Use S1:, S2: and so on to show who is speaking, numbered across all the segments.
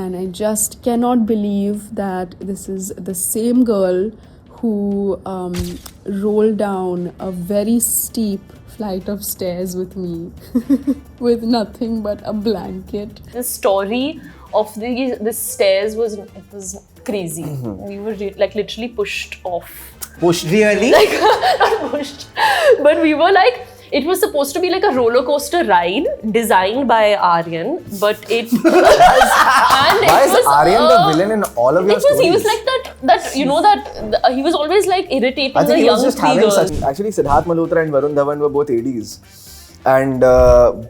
S1: and I just cannot believe that this is the same girl who rolled down a very steep flight of stairs with me with nothing but a blanket.
S2: The story of the stairs was crazy. We were like literally pushed off.
S3: Pushed? Really?
S2: Like not pushed, but we were like. It was supposed to be like a roller coaster ride designed by Aryan, but it
S3: Why is Aryan the villain in all of your stories?
S2: He was like that you know that he was always like irritating
S3: I think
S2: the
S3: he was
S2: young
S3: just having
S2: girls.
S3: Actually, Siddharth Malhotra and Varun Dhawan were both ADs, and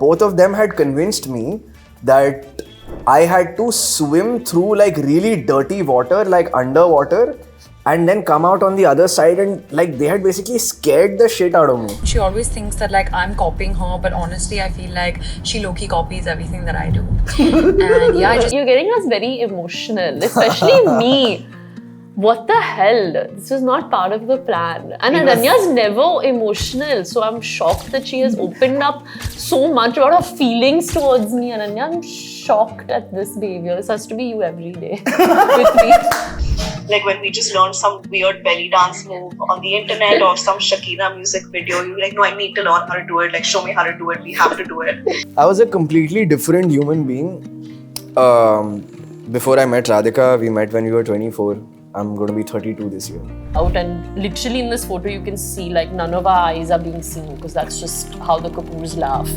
S3: both of them had convinced me that I had to swim through like really dirty water, like underwater, and then come out on the other side, and like they had basically scared the shit out of me.
S4: She always thinks that like I'm copying her, but honestly I feel like she low-key copies everything that I do. And yeah,
S2: You're getting us very emotional, especially me. What the hell? This was not part of the plan. And Ananya's never emotional, so I'm shocked that she has opened up so much about her feelings towards me. Ananya, I'm shocked at this behavior. This has to be you every day with me.
S5: Like when we just learned some weird belly dance move on the internet or some Shakira music video, you're like, no, I need to learn how to do it. Like, show me how to do it. We have to do it.
S3: I was a completely different human being. Before I met Radhika, we met when we were 24. I'm going to be 32 this year.
S2: Out and literally in this photo you can see like none of our eyes are being seen because that's just how the Kapoors laugh.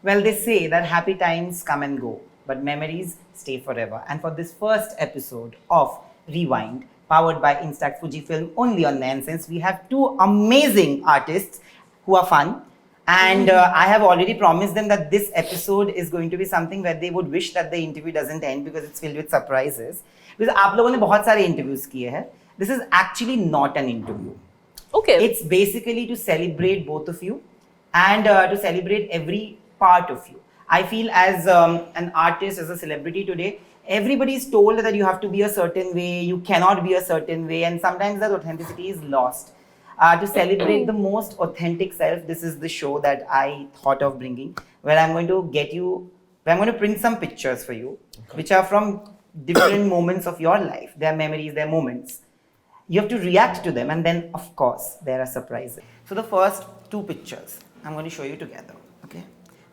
S6: Well, they say that happy times come and go, but memories stay forever. And for this first episode of Rewind, powered by Instax Fujifilm, only on Nayandeep, we have two amazing artists who are fun. And I have already promised them that this episode is going to be something where they would wish that the interview doesn't end because it's filled with surprises. Because आप लोगों ने बहुत सारे interviews किए हैं. This is actually not an interview.
S2: Okay.
S6: It's basically to celebrate both of you and to celebrate every part of you. I feel as an artist, as a celebrity today, everybody is told that you have to be a certain way, you cannot be a certain way, and sometimes that authenticity is lost. To celebrate the most authentic self, this is the show that I thought of bringing, where I'm going to print some pictures for you, which are from different moments of your life. Their memories, their moments. You have to react to them, and then, of course, there are surprises. So the first two pictures, I'm going to show you together, okay?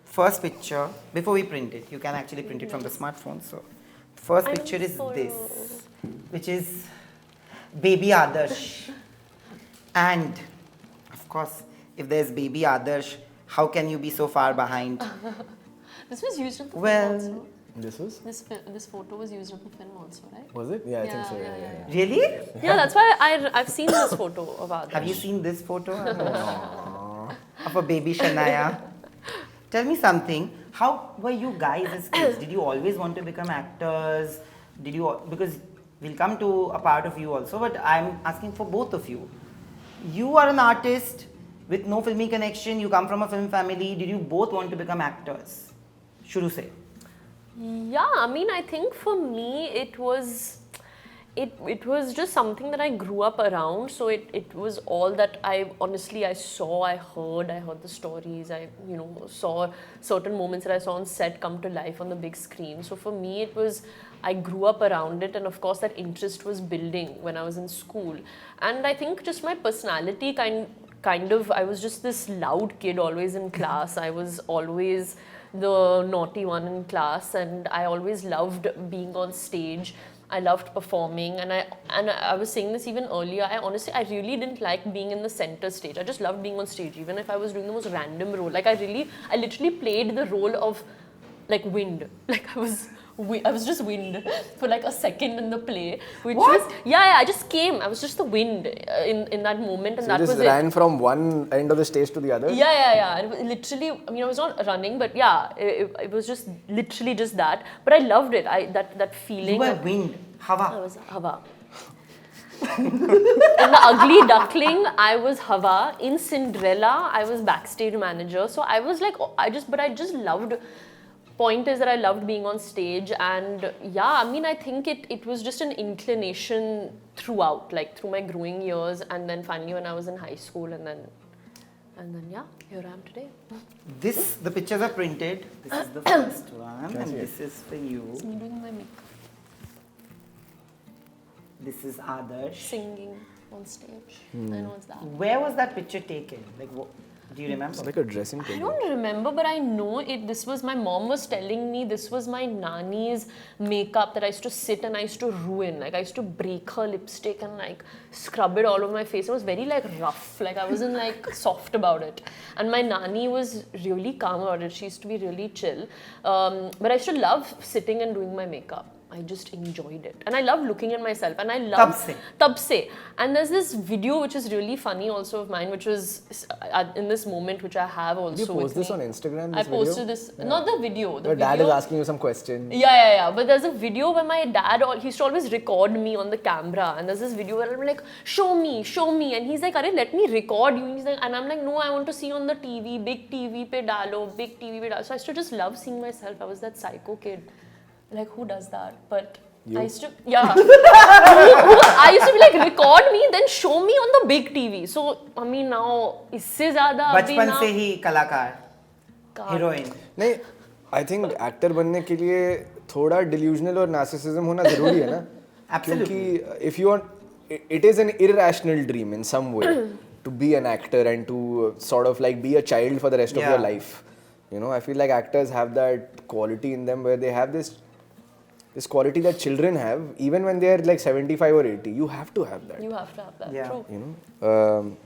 S6: First picture, before we print it, you can actually print it from the smartphone. So, first picture is this, which is baby Adarsh. And, of course, if there's baby Adarsh, how can you be so far behind?
S2: This was used in the film
S6: Well,
S2: also.
S3: This was?
S2: This photo was used in the film also, right?
S3: Was it? Yeah, I think so.
S2: Yeah.
S6: Really?
S2: Yeah, that's why I've seen this photo of Adarsh.
S6: Have you seen this photo? Of a baby Shanaya? Tell me something. How were you guys as kids? Did you always want to become actors? Because we'll come to a part of you also, but I'm asking for both of you. You are an artist with no filmy connection. You come from a film family. Did you both want to become actors? Shuru se.
S2: Yeah, I mean, I think for me it was just something that I grew up around. So it was all that I saw, I heard the stories, I saw certain moments that I saw on set come to life on the big screen. So for me it was, I grew up around it, and of course that interest was building when I was in school. And I think just my personality kind of, I was just this loud kid always in class. I was always the naughty one in class, and I always loved being on stage. I loved performing, and I was saying this even earlier, I really didn't like being in the center stage. I just loved being on stage, even if I was doing the most random role. Like I literally played the role of like wind. Like I was just wind for like a second in the play, which was I just came. I was just the wind in that moment, and
S3: So
S2: that
S3: you
S2: was
S3: just ran from one end of the stage to the other?
S2: Yeah. And literally, I mean, I was not running, but yeah, it was just literally just that. But I loved it. That feeling.
S6: You were wind.
S2: I
S6: Hawa.
S2: was Hawa. In The Ugly Duckling, I was Hawa. In Cinderella, I was backstage manager. So I was like, I just loved. Point is that I loved being on stage, and yeah, I mean, I think it was just an inclination throughout, like through my growing years, and then finally when I was in high school, and then yeah, here I am today.
S6: The pictures are printed. This is the first one, and this is for you.
S2: It's me doing my makeup,
S6: This is Adarsh.
S2: singing on stage. I know it's that.
S6: Where was that picture taken? Like, do you remember?
S3: It's like a dressing
S2: I
S3: table.
S2: don't remember, but I know it. This was my mom was telling me this was my nani's makeup that I used to sit and I used to ruin. Like I used to break her lipstick and like scrub it all over my face. It was very like rough. Like I wasn't like soft about it. And my nani was really calm about it. She used to be really chill. But I used to love sitting and doing my makeup. I just enjoyed it. And I love looking at myself. And I love Tab se. And there's this video which is really funny also of mine, which was in this moment, which I have also.
S3: Did you post
S2: with
S3: this
S2: me.
S3: on Instagram?
S2: I
S3: This
S2: posted
S3: video?
S2: this, not the video. The
S3: Your
S2: video,
S3: dad is asking you some question.
S2: Yeah. But there's a video where my dad, he used to always record me on the camera. And there's this video where I'm like, show me. And he's like, Arey, let me record you. And I'm like, no, I want to see on the TV, big TV pe dalo, big TV pe dalo. So I used to just love seeing myself. I was that psycho kid. Like, who does that? But I used to, yeah. I used to be like, record me, then show me on the big TV. So, I mean, now, isse zyada abhi
S6: बचपन
S2: na.
S6: से ही कलाकार, heroine.
S3: नहीं, I think actor बनने के लिए थोड़ा delusional और narcissism होना जरूरी है ना?
S6: Absolutely.
S3: क्योंकि if you want, it is an irrational dream in some way to be an actor and to sort of like be a child for the rest of your life. You know, I feel like actors have that quality in them where they have this quality that children have, even when they are like 75 or 80. You have to have that.
S2: You have to have that.
S6: Yeah.
S2: True.
S3: You know,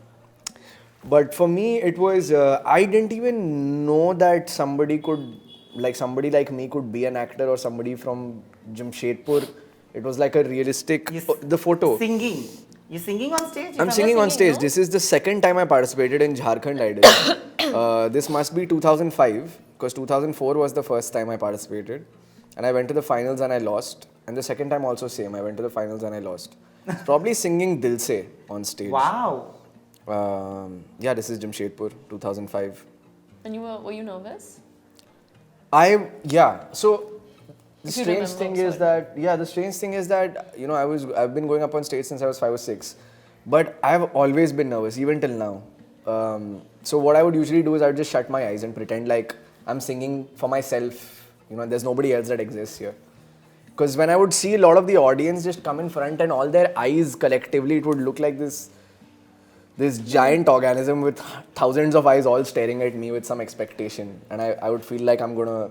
S3: but for me it was I didn't even know that somebody like me could be an actor, or somebody from Jamshedpur. It was like a realistic the photo.
S6: Singing. You're singing on stage?
S3: I'm singing on stage. No? This is the second time I participated in Jharkhand Idol. This must be 2005, because 2004 was the first time I participated. And I went to the finals and I lost. And the second time also same. I went to the finals and I lost. Probably singing Dil Se on stage.
S6: Wow.
S3: Yeah, this is Jamshedpur, 2005.
S2: And were you nervous?
S3: So the strange thing is that, you know, I've been going up on stage since I was 5 or 6. But I've always been nervous, even till now. So what I would usually do is I would just shut my eyes and pretend like I'm singing for myself. You know, there's nobody else that exists here. Because when I would see a lot of the audience just come in front and all their eyes collectively, it would look like this giant organism with thousands of eyes all staring at me with some expectation. And I would feel like I'm gonna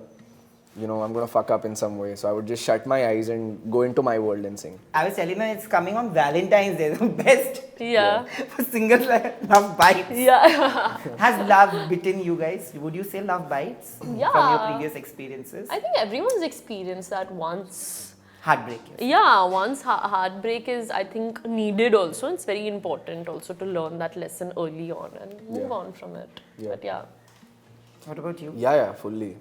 S3: fuck up in some way. So I would just shut my eyes and go into my world and sing.
S6: I was telling them it's coming on Valentine's Day, the best.
S2: Yeah.
S6: For singers like Love Bites.
S2: Yeah.
S6: Has love bitten you guys? Would you say love bites?
S2: Yeah.
S6: From your previous experiences?
S2: I think everyone's experienced that once.
S6: Heartbreak. Yes.
S2: Yeah, once heartbreak is, I think, needed also. It's very important also to learn that lesson early on and move on from it.
S3: Yeah.
S2: But yeah.
S6: What about you?
S3: Yeah, fully.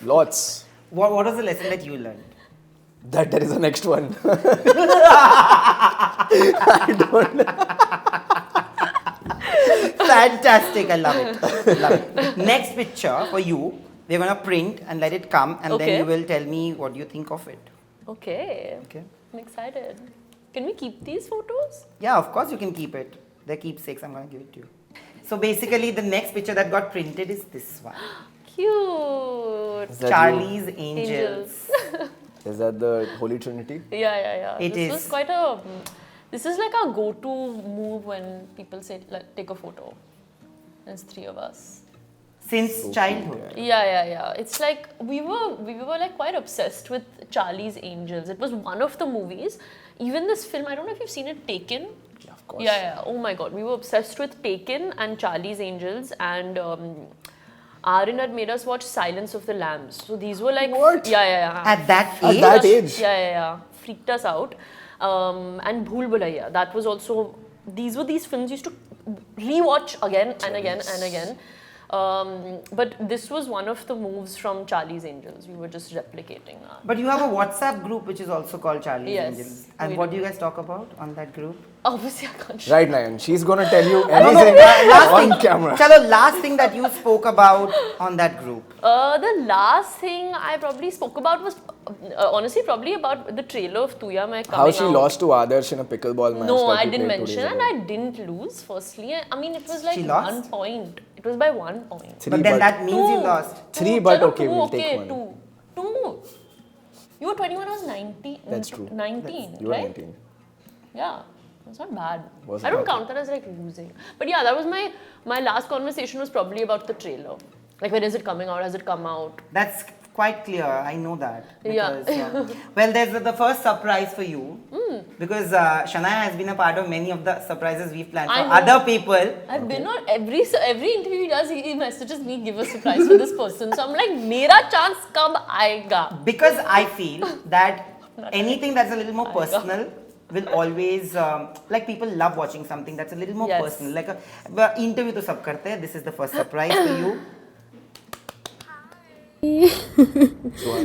S3: Lots.
S6: What was the lesson that you learned?
S3: That there is a next one.
S6: Fantastic, I love it. Next picture for you, we're gonna print and let it come, and then you will tell me what you think of it.
S2: Okay. I'm excited. Can we keep these photos?
S6: Yeah, of course you can keep it. They're keepsakes, I'm gonna give it to you. So basically the next picture that got printed is this one.
S2: Cute.
S3: Is that
S6: Charlie's Angels.
S3: Is that the Holy Trinity?
S2: Yeah.
S6: It
S2: Was quite a. This is like our go-to move when people say like take a photo. There's 3 of us.
S6: Since childhood.
S2: Yeah. It's like we were like quite obsessed with Charlie's Angels. It was one of the movies. Even this film, I don't know if you've seen it, Taken.
S3: Yeah, of course.
S2: Yeah. Oh my God, we were obsessed with Taken and Charlie's Angels, and Aryan had made us watch Silence of the Lambs. So these were like
S3: What?
S2: Yeah.
S6: At that age?
S3: At that age?
S2: Yeah. Freaked us out. And Bhool Bhulaiya. That was also. These were these films we used to rewatch again and again and again. But this was one of the moves from Charlie's Angels. We were just replicating that.
S6: But you have a WhatsApp group which is also called Charlie's
S2: Yes,
S6: Angels. And
S2: we
S6: what
S2: do.
S6: do you guys talk about on that group?
S2: Obviously, I can't share.
S3: Right, Nayan. She's gonna tell you
S6: No,
S3: anything
S6: last
S3: on
S6: thing,
S3: camera.
S6: Chalo, last thing that you spoke about on that group.
S2: The last thing I probably spoke about was honestly probably about the trailer of Tu Yaa Main coming
S3: How she
S2: out.
S3: lost to Adarsh in a pickleball match.
S2: No,
S3: that
S2: I
S3: we
S2: didn't
S3: played 2
S2: mention,
S3: days
S2: and
S3: ago.
S2: I didn't lose. Firstly, I mean it was like
S6: She lost?
S2: 1 point. It was by 1 point.
S3: Three,
S6: But then
S3: but
S6: that means you
S2: Two.
S6: lost.
S3: Three, but
S2: Chalo,
S3: okay,
S2: two,
S3: we'll take one.
S2: Two. You were 21, I was 19.
S3: That's true.
S2: 19,
S3: You were
S2: right?
S3: 19.
S2: Yeah, that's not bad.
S3: Was
S2: I don't
S3: it?
S2: count that as like losing. But yeah, that was my last conversation was probably about the trailer. Like when is it coming out? Has it come out?
S6: That's quite clear. I know that.
S2: Yeah.
S6: Because, well, there's the first surprise for you. Because Shanaya has been a part of many of the surprises we've planned for
S2: I know.
S6: other people.
S2: I've been on every interview he does, he messages me, give a surprise for this person. So I'm like, mera chance kab aayega?
S6: Because I feel that anything that's a little more personal will always, like people love watching something that's a little more
S2: Yes.
S6: personal. Like a interview to sab karte hai. This is the first surprise for you.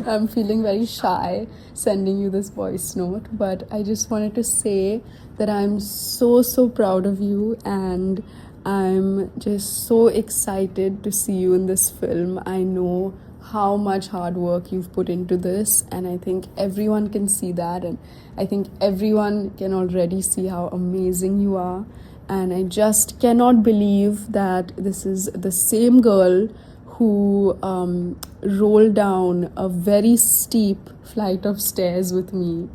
S1: I'm feeling very shy sending you this voice note, but I just wanted to say that I'm so proud of you, and I'm just so excited to see you in this film. I know how much hard work you've put into this, and I think everyone can see that, and I think everyone can already see how amazing you are. And I just cannot believe that this is the same girl who rolled down a very steep flight of stairs with me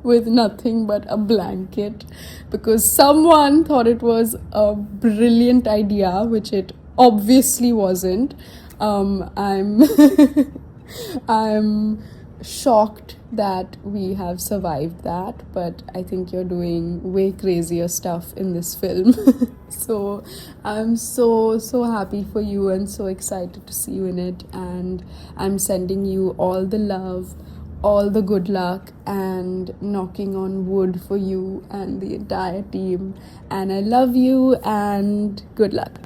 S1: with nothing but a blanket, because someone thought it was a brilliant idea, which it obviously wasn't. I'm I'm shocked that we have survived that, but I think you're doing way crazier stuff in this film. So I'm so happy for you and so excited to see you in it, and I'm sending you all the love, all the good luck, and knocking on wood for you and the entire team. And I love you and good luck.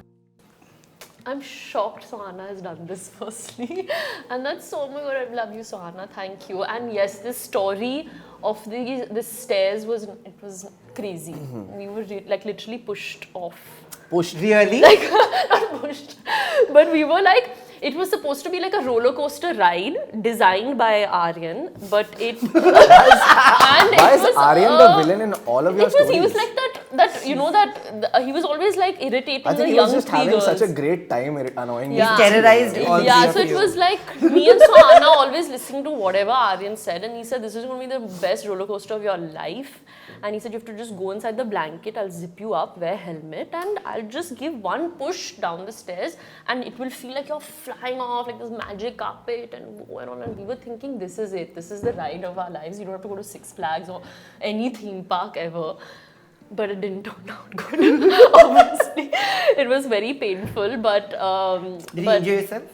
S2: I'm shocked Suhana has done this firstly. And that's so, oh my god, I love you Suhana, thank you. And yes, this story of this stairs was crazy. We were like literally pushed off.
S3: Pushed.
S6: Really?
S2: Like, not pushed, but we were like, it was supposed to be like a roller coaster ride designed by Aryan, but it and
S3: Why
S2: it
S3: is
S2: was,
S3: Aryan the villain in all of your stories?
S2: He was like that you know that he was always like irritating
S3: I think
S2: the
S3: he
S2: young
S3: was just
S2: three
S3: having
S2: girls.
S3: such a great time annoying
S2: Yeah.
S3: these
S6: Terrorized
S3: children.
S6: all
S2: Yeah,
S6: three
S2: so
S6: of
S2: it
S6: you.
S2: was like me and Suhana always listening to whatever Aryan said, and he said this is going to be the best roller coaster of your life. And he said you have to just go inside the blanket, I'll zip you up, wear helmet, and I'll just give one push down the stairs and it will feel like you're flying off like this magic carpet and going on. And we were thinking this is it, this is the ride of our lives. You don't have to go to Six Flags or any theme park ever. But it didn't turn out good. Obviously, it was very painful. But
S6: Did you
S2: but
S6: enjoy yourself?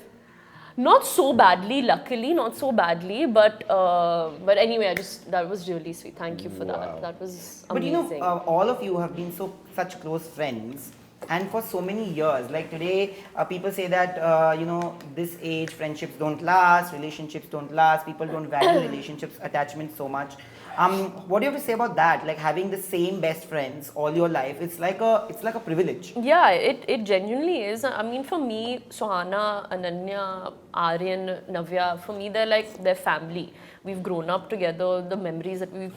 S2: not so badly. Luckily, not so badly. But anyway, that was really sweet. Thank you for that. That was
S6: But
S2: amazing.
S6: all of you have been such close friends, and for so many years. Like today, people say that this age friendships don't last, relationships don't last. People don't value relationships, attachment so much. What do you have to say about that? Like having the same best friends all your life, it's like a privilege.
S2: Yeah, it genuinely is. I mean, for me, Suhana, Ananya, Aryan, Navya, for me, they're family. We've grown up together. The memories that we've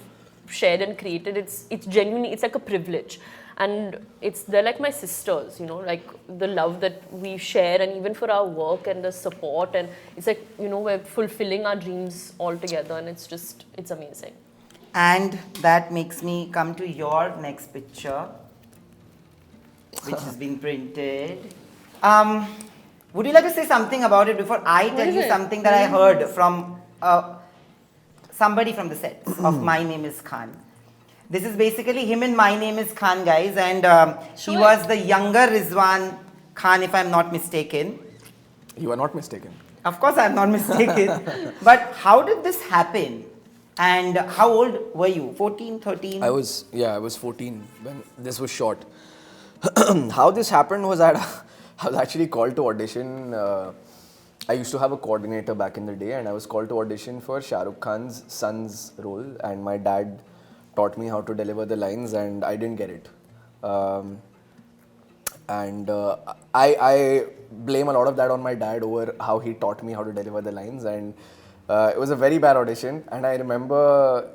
S2: shared and created, it's genuinely, it's like a privilege. And they're like my sisters, like the love that we share, and even for our work and the support. And it's like, we're fulfilling our dreams all together, and it's amazing.
S6: And that makes me come to your next picture, which has been printed. Would you like to say something about it before I tell you something that I heard from somebody from the sets of My Name is Khan? This is basically him in My Name is Khan, guys, and he was the younger Rizwan Khan, if I'm not mistaken.
S3: You are not mistaken.
S6: Of course, I'm not mistaken. But how did this happen? And how old were you? 14, 13?
S3: I was 14 when this was shot. How this happened was that I was actually called to audition. I used to have a coordinator back in the day, and I was called to audition for Shah Rukh Khan's son's role. And my dad taught me how to deliver the lines, and I didn't get it. And I blame a lot of that on my dad over how he taught me how to deliver the lines. And it was a very bad audition. And I remember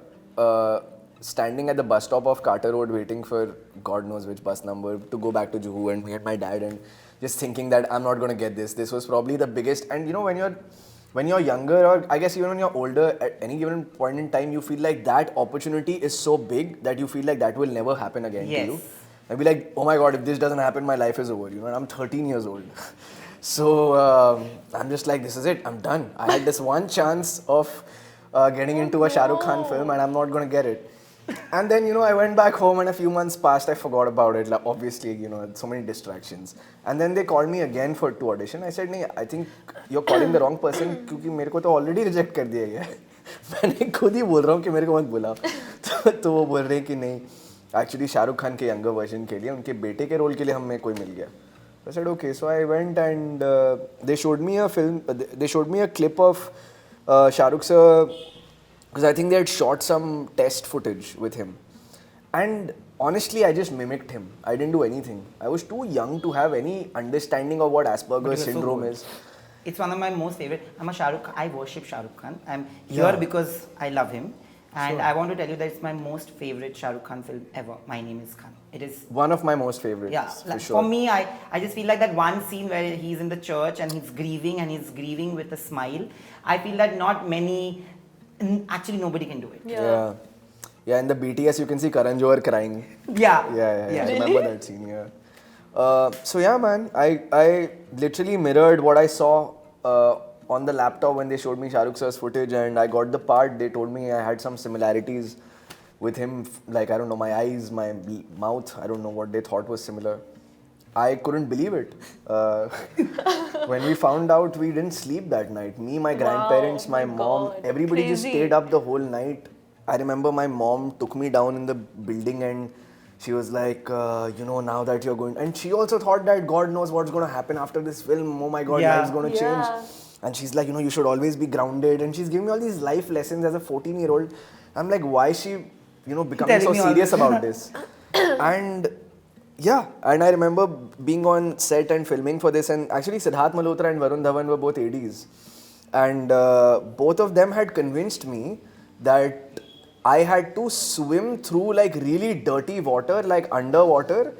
S3: standing at the bus stop of Carter Road waiting for God knows which bus number to go back to Juhu, and me and my dad, and just thinking that I'm not going to get this. This was probably the biggest. And you know, when you're younger, or I guess even when you're older, at any given point in time, you feel like that opportunity is so big that you feel like that will never happen again to you. I'd be like, oh my God, if this doesn't happen, my life is over. You know, and I'm 13 years old. So I'm just like, this is it. I'm done. I had this one chance of getting into a Shah Rukh Khan film, and I'm not going to get it. And then, you know, I went back home, and a few months passed. I forgot about it. Like, obviously, you know, so many distractions. And then they called me again to audition. I said, "No, I think you're calling the wrong person क्योंकि मेरे को तो already reject कर दिया गया है." मैंने खुद ही बोल रहा हूँ कि मेरे को मत बुला. तो वो बोल रहे हैं कि नहीं. Actually, शाहरुख खान के younger version के लिए उनके बेटे के role के लिए हमें कोई मिल गया. I said, okay. So I went, and they showed me a film. They showed me a clip of Shah Rukh sir, because I think they had shot some test footage with him. And honestly, I just mimicked him. I didn't do anything. I was too young to have any understanding of what Asperger's syndrome is.
S6: It's one of my most favorite. I worship Shah Rukh Khan. I'm here because I love him. And I want to tell you that it's my most favorite Shah Rukh Khan film ever. My Name is Khan. It is
S3: one of my most favorites.
S6: Yeah,
S3: for sure.
S6: For me, I just feel like that one scene where he's in the church and he's grieving with a smile. I feel that not many, actually nobody can do it.
S3: Yeah, in the BTS you can see Karan Johar crying.
S6: Yeah.
S3: I remember that scene, so yeah, man, I literally mirrored what I saw on the laptop when they showed me Shah Rukh sir's footage, and I got the part. They told me I had some similarities with him, like, I don't know, my eyes, my mouth, I don't know what they thought was similar. I couldn't believe it. When we found out, we didn't sleep that night. Me, my grandparents, my mom, everybody just stayed up the whole night. I remember my mom took me down in the building, and she was like, you know, now that you're going, and she also thought that God knows what's going to happen after this film. Oh my God, life's going to change. And she's like, you know, you should always be grounded. And she's giving me all these life lessons as a 14-year-old. I'm like, why is she, you know, becoming so serious about this? And yeah, and I remember being on set and filming for this. And actually, Siddharth Malhotra and Varun Dhawan were both ADs. And both of them had convinced me that I had to swim through like really dirty water, like underwater,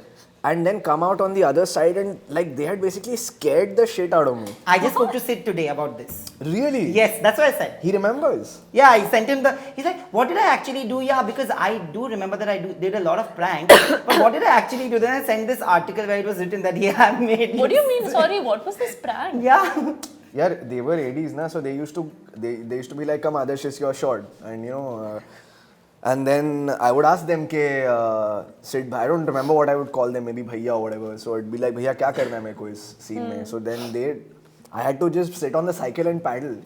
S3: and then come out on the other side, and like they had basically scared the shit out of me.
S6: I just spoke to Sid today about this.
S3: Really?
S6: Yes, that's what I said.
S3: He remembers?
S6: Yeah, I sent him he's like, what did I actually do? Yeah, because I do remember that I did a lot of pranks, but what did I actually do? Then I sent this article where it was written that I made.
S2: What do you mean? Sorry, what was this prank?
S6: Yeah.
S3: Yeah, they were ADs, na, so they used to be like, come Adarsh, is your shot, and you know, and then I would ask them ke Sid, I don't remember what I would call them, maybe bhaiya or whatever. So it'd be like, bhaiya kya karna hai meko is scene mein? So then I had to just sit on the cycle and paddle.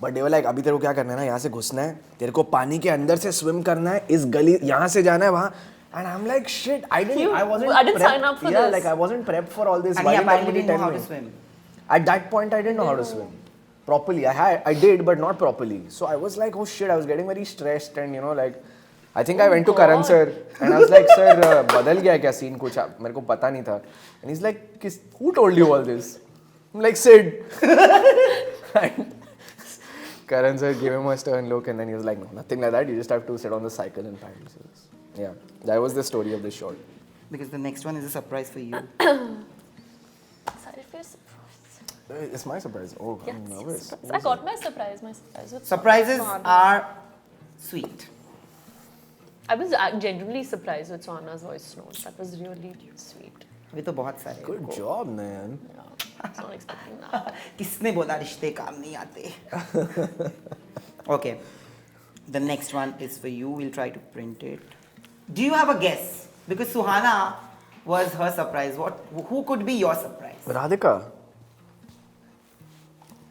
S3: But they were like, abhi tere ko kya karna hai na, yahan se ghusna hai, tere ko pani ke andar se swim karna hai, is gali yahan se jana hai wahan. And I'm like, shit, I didn't
S2: sign up for this.
S3: Yeah, like I wasn't prepped for all this.
S6: And he apparently didn't know how to swim.
S3: At that point, I didn't know how to swim properly. I did, but not properly. So I was like, oh shit, I was getting very stressed, and you know, like, I think I went to Karan sir, and I was like, sir, badal gaya kya scene kuch? Mere ko pata nahi tha. And he's like, who told you all this? I'm like, Sid. And Karan sir gave him a stern look, and then he was like, no, nothing like that. You just have to sit on the cycle and paddle. So, yeah, that was the story of this short.
S6: Because the next one is a surprise for you.
S2: Sorry for your surprise.
S3: It's my surprise. Oh,
S2: Yes,
S3: I'm nervous.
S2: I got my surprise. My surprise was
S6: Surprises are sweet.
S2: I was genuinely surprised with Suhana's voice notes. That was really sweet.
S6: अभी तो बहुत सारे.
S3: Good job, man.
S2: Yeah, I was not expecting that.
S6: किसने बोला रिश्ते काम नहीं आते? Okay. The next one is for you. We'll try to print it. Do you have a guess? Because Suhana was her surprise. Who could be your surprise?
S3: Radhika.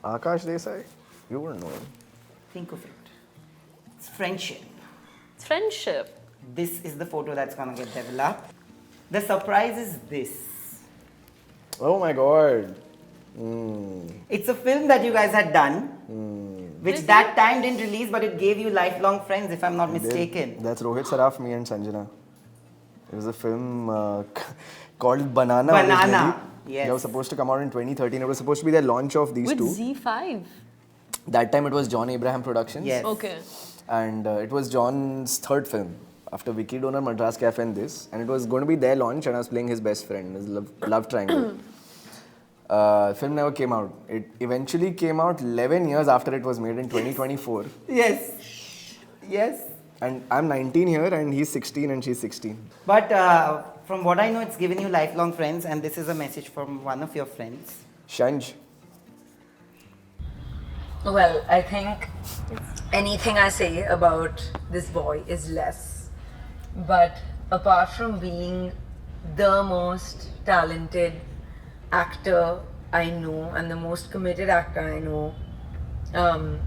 S3: Akash Desai? You wouldn't know him.
S6: Think of it. It's friendship.
S2: It's friendship.
S6: This is the photo that's gonna get developed. The surprise is this.
S3: Oh my god.
S6: It's a film that you guys had done, which that time didn't release, but it gave you lifelong friends, if I'm not mistaken.
S3: That's Rohit Saraf, me and Sanjana. It was a film called Banana.
S6: Banana,
S3: originally.
S6: yes.
S3: It was supposed to come out in 2013. It was supposed to be the launch of these
S2: With
S3: two.
S2: Z5.
S3: That time it was John Abraham Productions.
S6: Yes.
S2: Okay.
S3: And it was John's third film after Vicky Donor, Madras Cafe and this. And it was going to be their launch and I was playing his best friend, his love triangle. Film never came out. It eventually came out 11 years after it was made in 2024.
S6: Yes. Yes.
S3: And I'm 19 here and he's 16 and she's 16.
S6: But from what I know, it's given you lifelong friends, and this is a message from one of your friends.
S3: Shanj.
S4: Well, I think anything I say about this boy is less. But apart from being the most talented actor I know and the most committed actor I know,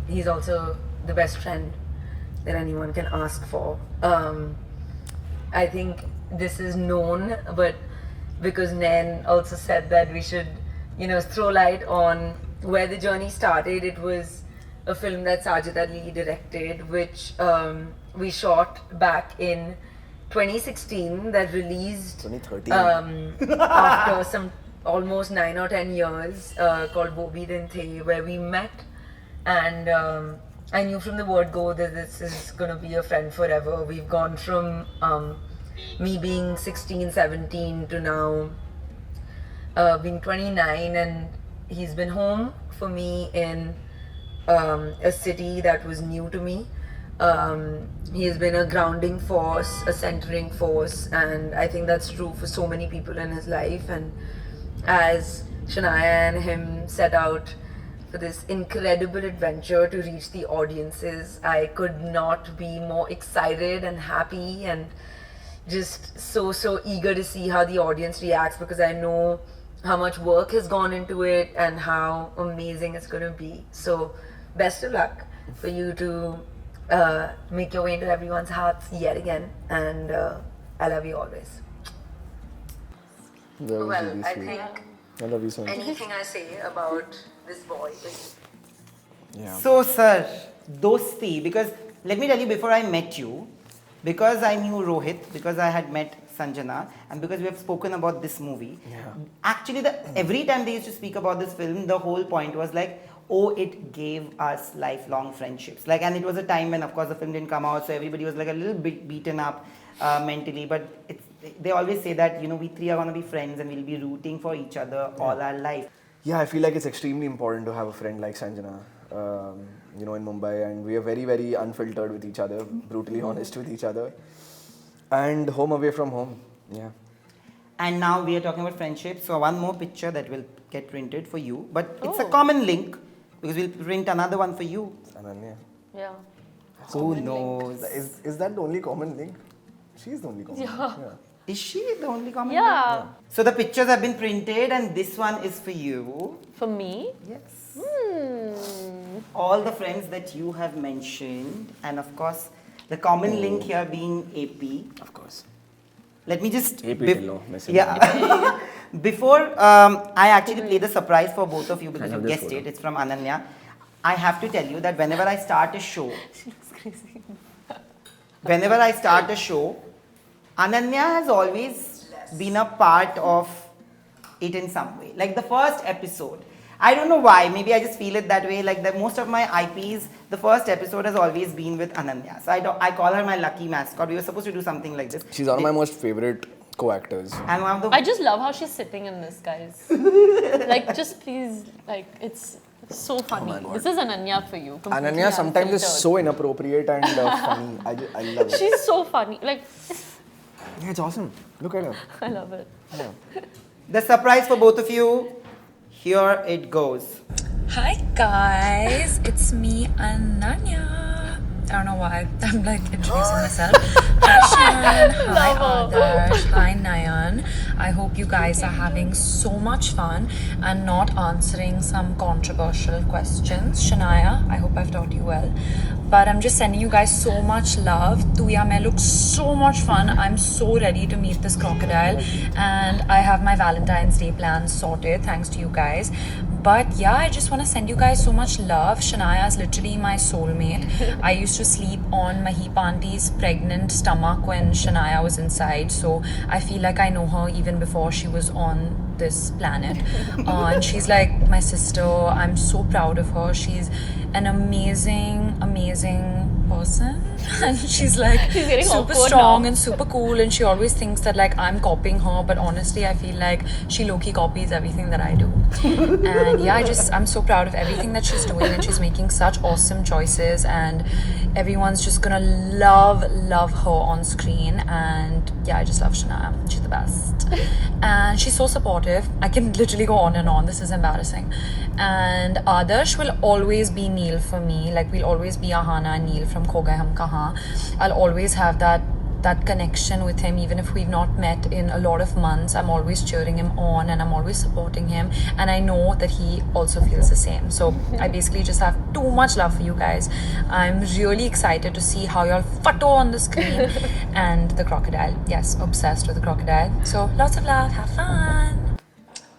S4: he's also the best friend that anyone can ask for. I think this is known, but because Nain also said that we should, throw light on where the journey started. It was a film that Sajid Ali directed, which we shot back in 2016, that released
S3: 2013.
S4: after some almost 9 or 10 years, called Wo Bhi Din The, where we met, and I knew from the word go that this is going to be a friend forever. We've gone from me being 16, 17 to now being 29, and he's been home for me in a city that was new to me. He has been a grounding force, a centering force, and I think that's true for so many people in his life. And as Shanaya and him set out for this incredible adventure to reach the audiences, I could not be more excited and happy and just so eager to see how the audience reacts, because I know how much work has gone into it and how amazing it's going to be. So best of luck for you to make your way into everyone's hearts yet again, and I love you always.
S3: That was
S4: Well,
S3: really
S4: I
S3: sweet.
S4: think
S3: I love you so much.
S4: anything I say about this boy is
S3: Yeah.
S6: So, sir, dosti, because let me tell you, before I met you, because I knew Rohit, because I had met Sanjana, and because we have spoken about this movie, actually, every time they used to speak about this film, the whole point was like, oh, it gave us lifelong friendships. Like, and it was a time when, of course, the film didn't come out, so everybody was like a little bit beaten up mentally. But they always say that, we three are going to be friends and we'll be rooting for each other all our life.
S3: Yeah, I feel like it's extremely important to have a friend like Sanjana, in Mumbai, and we are very, very unfiltered with each other, brutally honest with each other, and home away from home. Yeah.
S6: And now we are talking about friendship. So one more picture that will get printed for you, but it's a common link because we'll print another one for you.
S3: Ananya.
S2: Yeah.
S6: Who knows?
S3: Is that the only common link? She's the only common link. Yeah.
S6: Is she the only common
S2: Yeah.
S6: link? So the pictures have been printed, and this one is for you.
S2: For me?
S6: Yes.
S2: Hmm.
S6: All the friends that you have mentioned, and of course, the common link here being AP.
S3: Of course.
S6: Let me just
S3: AP Tillo, message.
S6: yeah. Before I actually play the surprise for both of you, because you
S3: love this
S6: guessed
S3: photo.
S6: it, it's from Ananya. I have to tell you that whenever I start a show, Ananya has always been a part of it in some way. Like the first episode, I don't know why, maybe I just feel it that way. Like most of my IPs, the first episode has always been with Ananya. So I call her my lucky mascot. We were supposed to do something like this.
S3: She's one of my most favorite co-actors.
S6: And one of the
S2: I just love how she's sitting in this, guys. Like, just please, like, it's so funny. This is Ananya for you. completely
S3: Ananya sometimes is
S2: unfiltered.
S3: so inappropriate and funny. I love it.
S2: She's so funny. Like,
S3: Yeah, it's awesome. Look at her.
S2: I love it.
S3: Yeah.
S6: The surprise for both of you. Here it goes.
S4: Hi guys, it's me Ananya. I don't know why I'm like introducing myself. Hi Shan, hi Adarsh, hi Nayan. I hope you guys are having so much fun and not answering some controversial questions. Shanaya, I hope I've taught you well. But I'm just sending you guys so much love. Tu Yaa Main looks so much fun. I'm so ready to meet this crocodile. And I have my Valentine's Day plans sorted thanks to you guys. But yeah, I just want to send you guys so much love. Shanaya is literally my soulmate. I used to sleep on Mahi Auntie's pregnant stomach when Shanaya was inside. So I feel like I know her even before she was on this planet. And she's like my sister. I'm so proud of her. She's an amazing, amazing person. And she's like
S2: getting
S4: super
S2: awkward
S4: strong
S2: now.
S4: and super cool. And she always thinks that like I'm copying her. But honestly, I feel like she low-key copies everything that I do. And yeah, I'm so proud of everything that she's doing, and she's making such awesome choices, and everyone's just gonna love her on screen. And yeah, I just love Shanaya. She's the best. And she's so supportive. I can literally go on and on. This is embarrassing. And Adarsh will always be Neil for me. Like, we'll always be Ahana and Neil from Kho Gaye Hum Kahan. I'll always have that connection with him, even if we've not met in a lot of months. I'm always cheering him on and I'm always supporting him, and I know that he also feels the same. So I basically just have too much love for you guys. I'm really excited to see how y'all photo on the screen. And the crocodile, yes, obsessed with the crocodile. So lots of love, have fun.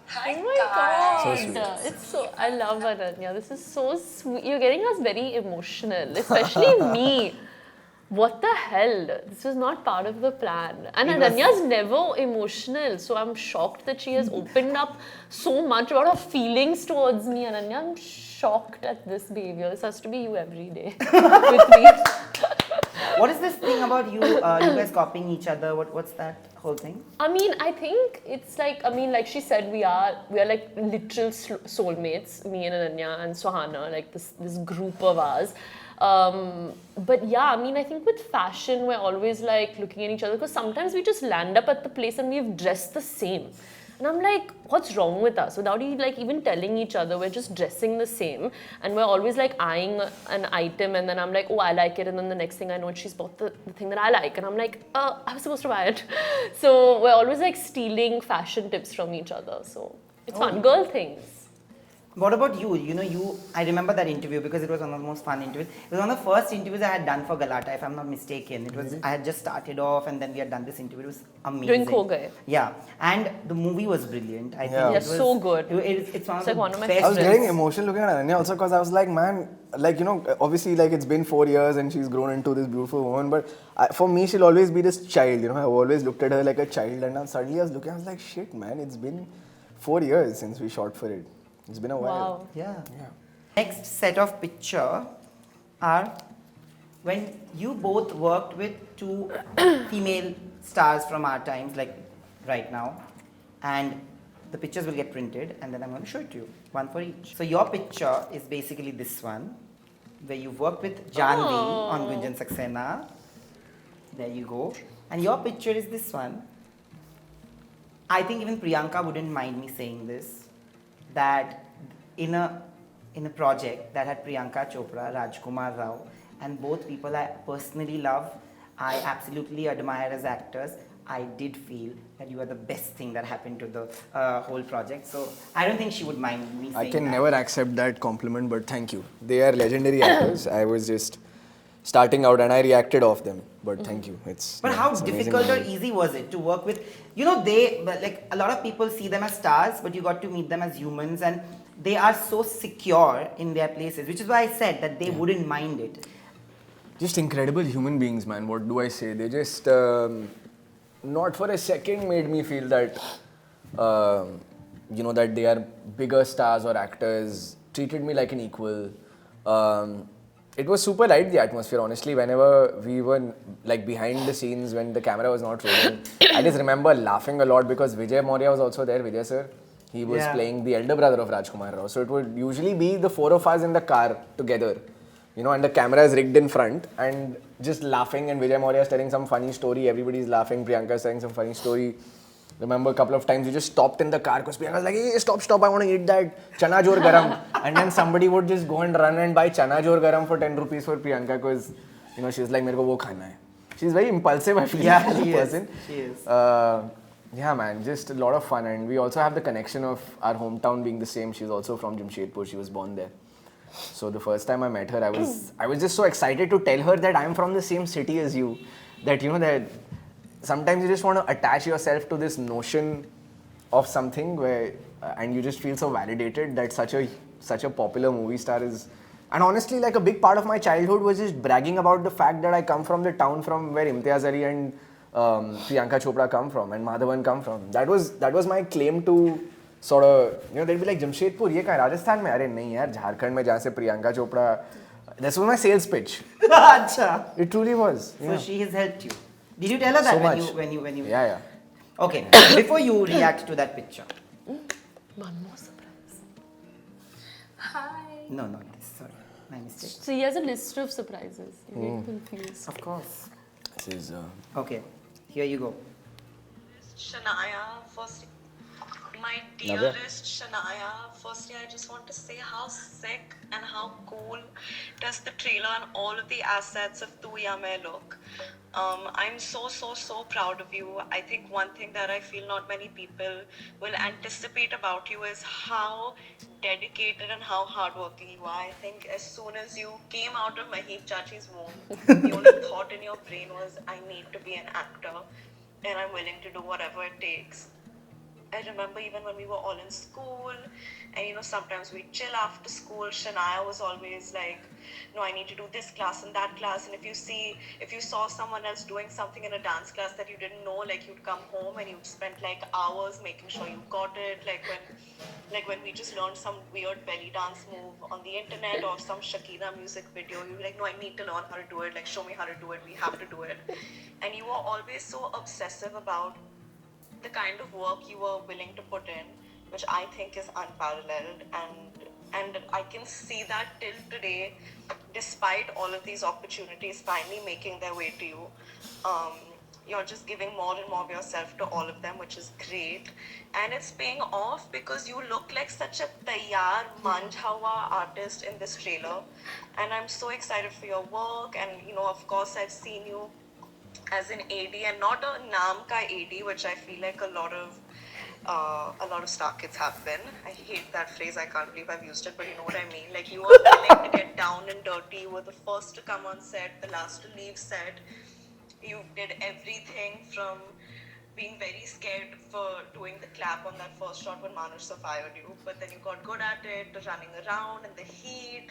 S4: Hi
S2: Oh my god!
S3: So sweet.
S2: It's so. I love Ananya. This is so sweet. You're getting us very emotional, especially me. What the hell? This was not part of the plan. And Ananya's never emotional, so I'm shocked that she has opened up so much about her feelings towards me. Ananya, I'm shocked at this behavior. This has to be you every day with me.
S6: What is this thing about you, you guys copying each other? What's that whole thing?
S2: I mean, I think it's like, I mean, like she said, we are like literal soulmates, me and Ananya and Suhana, like this group of ours. But yeah, I mean, I think with fashion, we're always like looking at each other, because sometimes we just land up at the place and we've dressed the same. And I'm like, what's wrong with us? Without like even telling each other, we're just dressing the same. And we're always like eyeing an item, and then I'm like, oh, I like it. And then the next thing I know, she's bought the thing that I like. And I'm like, I was supposed to buy it. So we're always like stealing fashion tips from each other. So it's fun. Girl things.
S6: What about you? You know, I remember that interview because it was one of the most fun interviews. It was one of the first interviews I had done for Galata, if I'm not mistaken. It was, I had just started off and then we had done this interview. It was amazing.
S2: Doing Kho Gaye.
S6: Yeah. And the movie was brilliant. I think
S3: Yeah.
S6: it
S2: It's
S6: was
S2: so good.
S6: It's
S2: one of my
S6: best
S3: I was
S2: favorites.
S3: getting emotional looking at Ananya also, because I was like, man, like, you know, obviously, like, it's been 4 years and she's grown into this beautiful woman, but for me, she'll always be this child, you know. I've always looked at her like a child, and now suddenly I was looking, I was like, shit, man, it's been 4 years since we shot for it. It's been a while.
S2: Wow.
S6: Yeah. Next set of picture are when you both worked with two female stars from our times, like right now, and the pictures will get printed, and then I'm going to show it to you, one for each. So your picture is basically this one, where you've worked with Janhvi on Gunjan Saxena. There you go. And your picture is this one. I think even Priyanka wouldn't mind me saying this, that in a project that had Priyanka Chopra, Rajkumar Rao, and both people I personally love, I absolutely admire as actors, I did feel that you are the best thing that happened to the whole project. So I don't think she would mind me saying
S3: I can
S6: that.
S3: never accept that compliment, but thank you. They are legendary actors. I was just starting out and I reacted off them, but thank you.
S6: But how difficult or easy was it to work with? You know, like a lot of people see them as stars, but you got to meet them as humans, and they are so secure in their places, which is why I said that they wouldn't mind it.
S3: Just incredible human beings, man. What do I say? They just not for a second made me feel that you know, that they are bigger stars or actors. Treated me like an equal. It was super light, the atmosphere, honestly. Whenever we were like behind the scenes, when the camera was not rolling, I just remember laughing a lot because Vijay Maurya was also there, Vijay sir. He was playing the elder brother of Rajkumar Rao. So it would usually be the four of us in the car together, you know, and the camera is rigged in front and just laughing, and Vijay Maurya is telling some funny story, everybody's laughing, Priyanka is telling some funny story. Remember a couple of times we just stopped in the car because Priyanka was like, hey, stop, I want to eat that chana jor garam. And then somebody would just go and run and buy chana jor garam for 10 rupees for Priyanka because, you know, she's like, mereko wo khana hai. She's very impulsive, I feel,
S6: Yeah,
S3: as a
S6: she
S3: person.
S6: is. She is.
S3: Yeah, man, just a lot of fun, and we also have the connection of our hometown being the same. She's also from Jamshedpur. She was born there. So the first time I met her, I was just so excited to tell her that I'm from the same city as you. That that sometimes you just want to attach yourself to this notion of something where, and you just feel so validated that such a popular movie star is. And honestly, like a big part of my childhood was just bragging about the fact that I come from the town from where Imtiaz Ali and Priyanka Chopra come from and Madhavan come from. That was my claim to sort of, they'd be like, Jamshedpur, ये कहाँ है? राजस्थान में? अरे नहीं यार, झारखंड में जहाँ से Priyanka Chopra. This was my sales pitch.
S6: Acha.
S3: It truly was.
S6: So
S3: Yeah.
S6: she has helped you. Did you tell her that
S3: So
S6: when you?
S3: Yeah.
S6: Okay. Before you react to that picture.
S2: One more surprise.
S6: No, not this. Sorry, my mistake.
S2: So he has a list of surprises. You get confused.
S6: Of course.
S3: This is.
S6: Okay. Here you go.
S5: Shanaya, first, my
S3: Navya?
S5: dearest Shanaya, firstly, I just want to say how sick and how cool does the trailer and all of the assets of Tu Yaa Main look. I'm so proud of you. I think one thing that I feel not many people will anticipate about you is how dedicated and how hardworking you are. I think as soon as you came out of Mahib Chachi's womb, the only thought in your brain was, I need to be an actor and I'm willing to do whatever it takes. I remember even when we were all in school, and sometimes we'd chill after school. Shanaya was always like, no, I need to do this class and that class. And if you saw someone else doing something in a dance class that you didn't know, like you'd come home and you'd spend like hours making sure you got it. Like when we just learned some weird belly dance move on the internet or some Shakira music video, you'd be like, no, I need to learn how to do it. Like, show me how to do it. We have to do it. And you were always so obsessive about the kind of work you were willing to put in, which I think is unparalleled, and I can see that till today, despite all of these opportunities finally making their way to you, you're just giving more and more of yourself to all of them, which is great, and it's paying off because you look like such a taiyar manjhawa artist in this trailer, and I'm so excited for your work, and of course I've seen you as an AD and not a naam ka AD, which I feel like a lot of star kids have been. I hate that phrase. I can't believe I've used it, but you know what I mean. Like, you were willing to get down and dirty. You were the first to come on set, the last to leave set. You did everything from being very scared for doing the clap on that first shot when Manoj sir fired you, but then you got good at it, running around in the heat.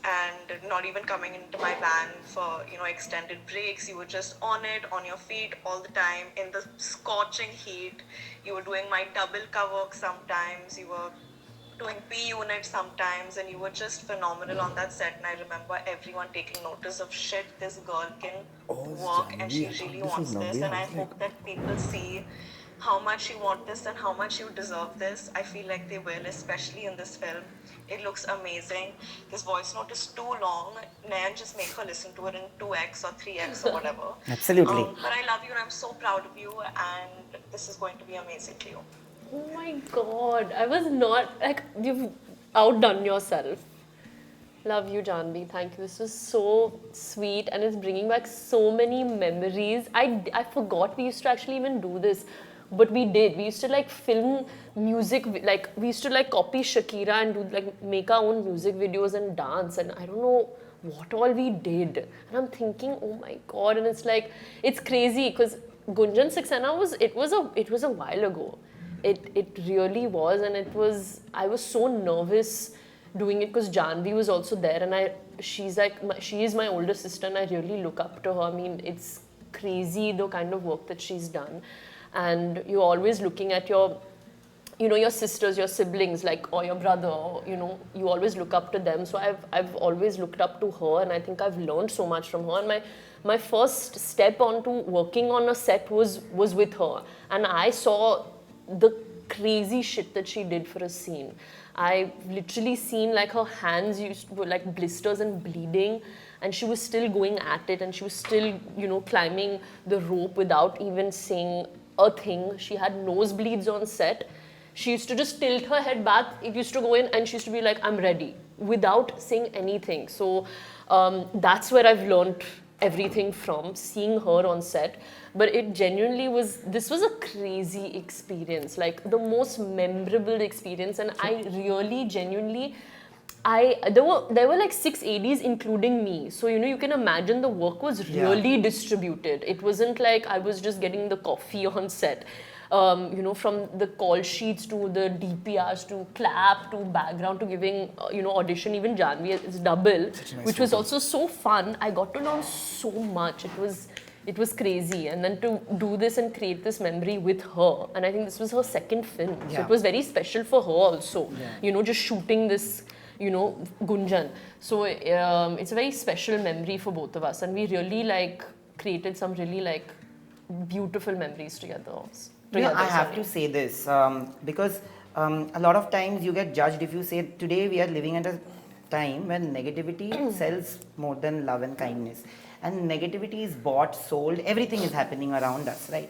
S5: And not even coming into my van for extended breaks. You were just on it, on your feet all the time in the scorching heat. You were doing my double cover sometimes. You were doing P unit sometimes, and you were just phenomenal on that set. And I remember everyone taking notice of, shit, this girl can work and she really wants this. And I hope that people see how much you want this and how much you deserve this. I feel like they will, especially in this film. It looks amazing. This voice note is too long. Nayan, just make her listen to it in 2x or 3x or whatever.
S6: Absolutely.
S5: But I love you and I'm so proud of you, and this is going to be amazing for you.
S2: Oh my god, I was not, like, you've outdone yourself. Love you, Janhvi. Thank you. This was so sweet and it's bringing back so many memories. I forgot we used to actually even do this. But we did. We used to like film music, like we used to like copy Shakira and do like make our own music videos and dance, and I don't know what all we did. And I'm thinking, oh my god! And it's like, it's crazy because Gunjan Saxena it was a while ago. It really was, and I was so nervous doing it because Janhvi was also there, and she is my older sister, and I really look up to her. I mean, it's crazy the kind of work that she's done. And you're always looking at your sisters, your siblings, like, or your brother, you always look up to them. So I've always looked up to her, and I think I've learned so much from her. And my first step onto working on a set was with her, and I saw the crazy shit that she did for a scene. I've literally seen like her hands were like blisters and bleeding, and she was still going at it, and she was still climbing the rope without even saying a thing. She had nosebleeds on set. She used to just tilt her head back. It used to go in, and she used to be like, I'm ready, without saying anything. So that's where I've learned everything from seeing her on set, but it genuinely was, this was a crazy experience, like the most memorable experience. And I really genuinely, there were like 6 ADs including me, so you can imagine the work was really distributed. It wasn't like I was just getting the coffee on set. From the call sheets to the DPRs to clap to background to giving audition. Even Janhvi is double, which was also so fun. I got to learn so much. It was crazy, and then to do this and create this memory with her, and I think this was her second film, so it was very special for her also. Just shooting this. Gunjan. So it's a very special memory for both of us, and we really created some really beautiful memories together.
S6: I have to say this because a lot of times you get judged if you say today we are living at a time when negativity sells more than love and kindness, and negativity is bought, sold, everything is happening around us, right?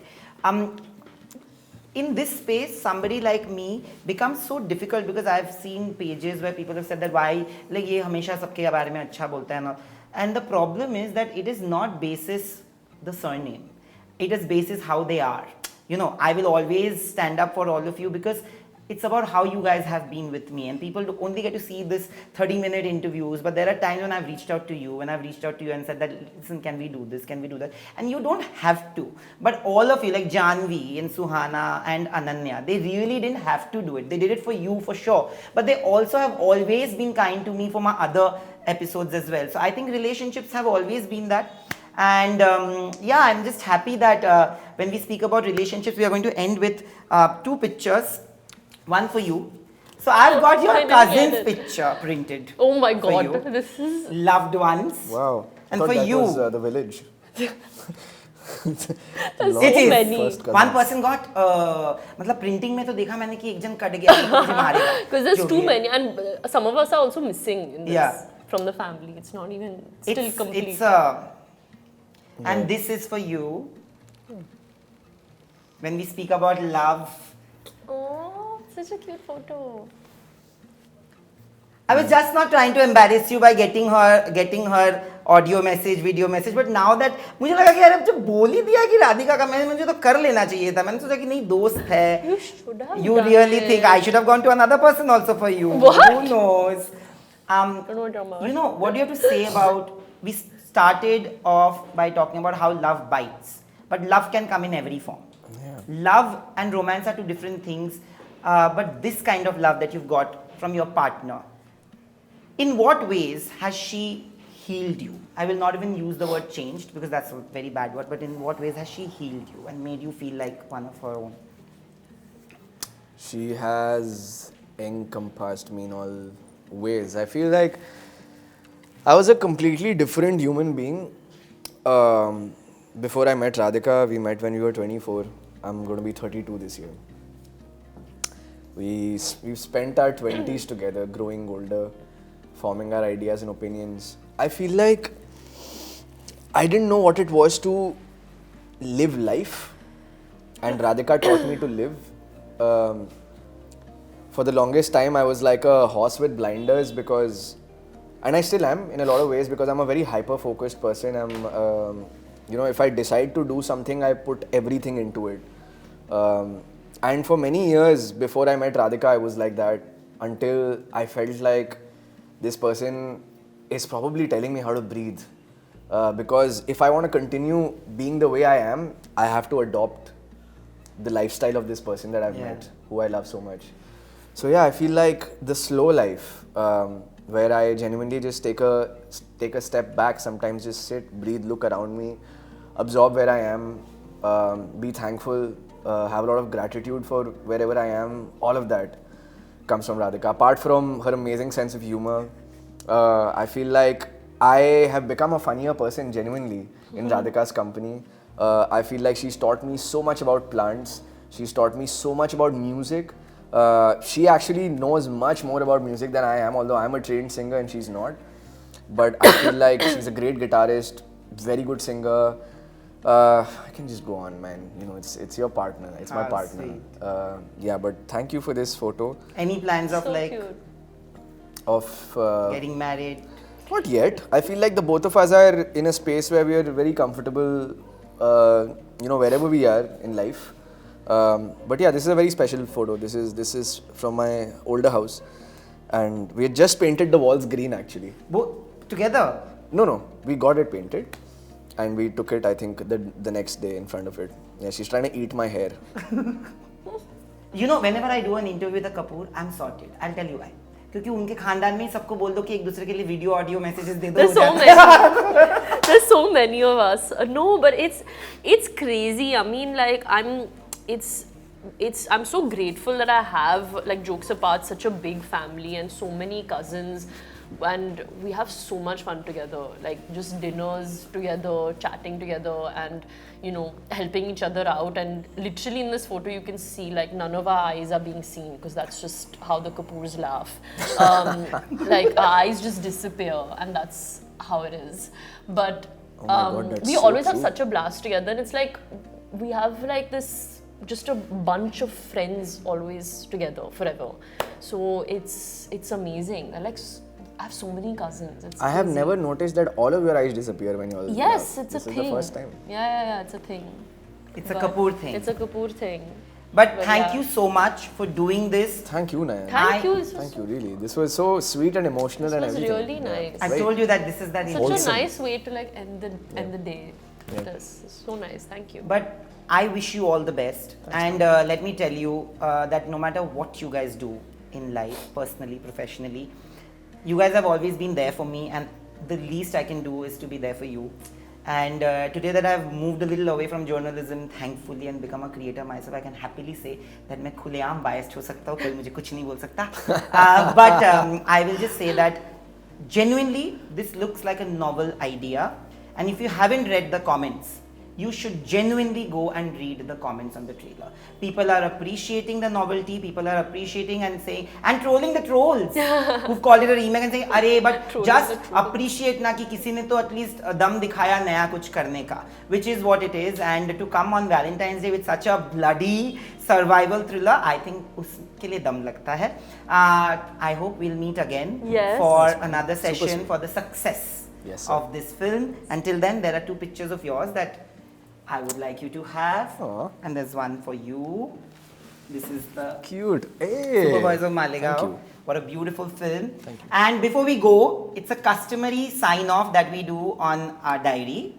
S6: In this space, somebody like me becomes so difficult because I've seen pages where people have said that why like ये हमेशा सबके बारे में अच्छा बोलता है, and the problem is that it is not basis the surname, it is basis how they are. I will always stand up for all of you because it's about how you guys have been with me, and people only get to see this 30-minute interviews, but there are times when I've reached out to you and said that, listen, can we do this, can we do that, and you don't have to, but all of you like Janhvi and Suhana and Ananya, they really didn't have to do it. They did it for you for sure, but they also have always been kind to me for my other episodes as well. So I think relationships have always been that. And I'm just happy that when we speak about relationships, we are going to end with 2 pictures. One for you. So I've got your cousin's picture printed.
S2: Oh my god, this is...
S6: Loved ones.
S3: Wow.
S6: And
S3: I thought
S6: for
S3: that
S6: you...
S3: was the village.
S2: It is. Many.
S6: One person got... मतलब printing में तो देखा मैंने कि एक जन cut गया.
S2: Because there's too many, and some of us are also missing in this from the family. It's not even still complete.
S6: And this is for you. When we speak about love...
S2: Oh, such a cute photo.
S6: I was just not trying to embarrass you by getting her audio message, video message, but now that मुझे लगा कि यार अब जब बोल ही दिया कि राधिका का, मुझे तो कर लेना चाहिए था. मैंने सोचा कि नहीं, दोस्त है.
S2: You should have.
S6: You really think I should have gone to another person also for you?
S2: What?
S6: Who knows? What do you have to say about? We started off by talking about how love bites, but love can come in every form.
S3: Yeah.
S6: Love and romance are 2 different things, but this kind of love that you've got from your partner, in what ways has she healed you? I will not even use the word changed because that's a very bad word, but in what ways has she healed you and made you feel like one of her own?
S3: She has encompassed me in all ways. I feel like I was a completely different human being. Before I met Radhika, we met when we were 24. I'm going to be 32 this year. We've spent our 20s together, growing older, forming our ideas and opinions. I feel like I didn't know what it was to live life, and Radhika taught me to live. For the longest time, I was like a horse with blinders because, and I still am in a lot of ways, because I'm a very hyper-focused person. If I decide to do something, I put everything into it. And for many years before I met Radhika, I was like that until I felt like this person is probably telling me how to breathe. Because if I want to continue being the way I am, I have to adopt the lifestyle of this person that I've met, who I love so much. So I feel like the slow life, where I genuinely just take a step back, sometimes just sit, breathe, look around me, absorb where I am, be thankful, have a lot of gratitude for wherever I am. All of that comes from Radhika. Apart from her amazing sense of humor, I feel like I have become a funnier person genuinely in Radhika's company. I feel like she's taught me so much about plants. She's taught me so much about music. She actually knows much more about music than I am, although I'm a trained singer and she's not. But I feel like she's a great guitarist, very good singer. I can just go on, man. It's your partner. It's my partner. But thank you for this photo.
S6: Any plans of
S2: So cute.
S3: Of
S6: getting married
S3: Not yet. I feel like the both of us are in a space where we are very comfortable, wherever we are in life. But yeah, this is a very special photo. This is from my older house, and we had just painted the walls green actually.
S6: Both together?
S3: No, we got it painted, and we took it. I think the next day in front of it. Yeah, she's trying to eat my hair.
S6: You know, whenever I do an interview with a Kapoor, I'm sorted. I'll tell you why. क्योंकि उनके खानदान में ही सबको बोल दो कि एक दूसरे के लिए वीडियो ऑडियो मैसेजेस दे दो.
S2: There's so many. There's so many of us. No, but it's crazy. I mean, like I'm so grateful that I have, like, jokes apart, such a big family and so many cousins, and we have so much fun together, like just dinners together, chatting together, and helping each other out. And literally in this photo you can see, like, none of our eyes are being seen because that's just how the Kapoors laugh. Like, our eyes just disappear, and that's how it is. But
S3: Oh my God, that's
S2: we
S3: so
S2: always have
S3: true.
S2: such a blast together, and it's like we have like this, just a bunch of friends always together forever. So it's amazing. I have so many cousins. It's
S3: I have
S2: crazy.
S3: never noticed that all of your eyes disappear when you all
S2: Yes,
S3: laugh.
S2: it's a
S3: This
S2: thing.
S3: is the first time.
S2: Yeah, it's a thing.
S6: It's a
S2: But
S6: Kapoor thing.
S2: It's a Kapoor thing.
S6: But
S2: But
S6: thank
S2: yeah.
S6: you so much for doing this.
S3: Thank you, Nayan.
S2: Thank you.
S3: Thank you, really. This was so sweet and emotional
S2: This
S3: and
S2: was
S3: everything.
S2: really nice.
S6: I've
S3: Right.
S6: told you that this is that
S2: Such
S3: Wholesome.
S2: a nice way to like end the day.
S3: Yeah.
S2: This is so nice. Thank you.
S6: But I wish you all the best. And let me tell you that no matter what you guys do in life, personally, professionally, you guys have always been there for me, and the least I can do is to be there for you. And today that I've moved a little away from journalism, thankfully, and become a creator myself, I can happily say that मैं खुलेआम biased हो सकता हूँ, कोई मुझे कुछ नहीं बोल सकता. But I will just say that genuinely, this looks like a novel idea. And if you haven't read the comments, you should genuinely go and read the comments on the trailer. People are appreciating the novelty, people are appreciating and saying, and trolling the trolls who've called it a remake and saying, अरे but
S2: Trolling
S6: just
S2: the trolls.
S6: appreciate ना कि किसी ने तो at least दम दिखाया नया कुछ करने का, which is what it is. And to come on Valentine's Day with such a bloody survival thriller, I think उसके लिए दम लगता है. I hope we'll meet again
S2: Yes.
S6: for another
S3: Super
S6: session
S3: sweet.
S6: for the success
S3: Yes, sir.
S6: of this film. Until then, there are 2 pictures of yours that I would like you to have.
S3: Aw.
S6: And there's one for you. This is the
S3: Cute. Hey.
S6: Supervisor
S3: Thank
S6: Malegaon.
S3: you.
S6: What a beautiful film.
S3: Thank you.
S6: And before we go, it's a customary sign off that we do on our diary.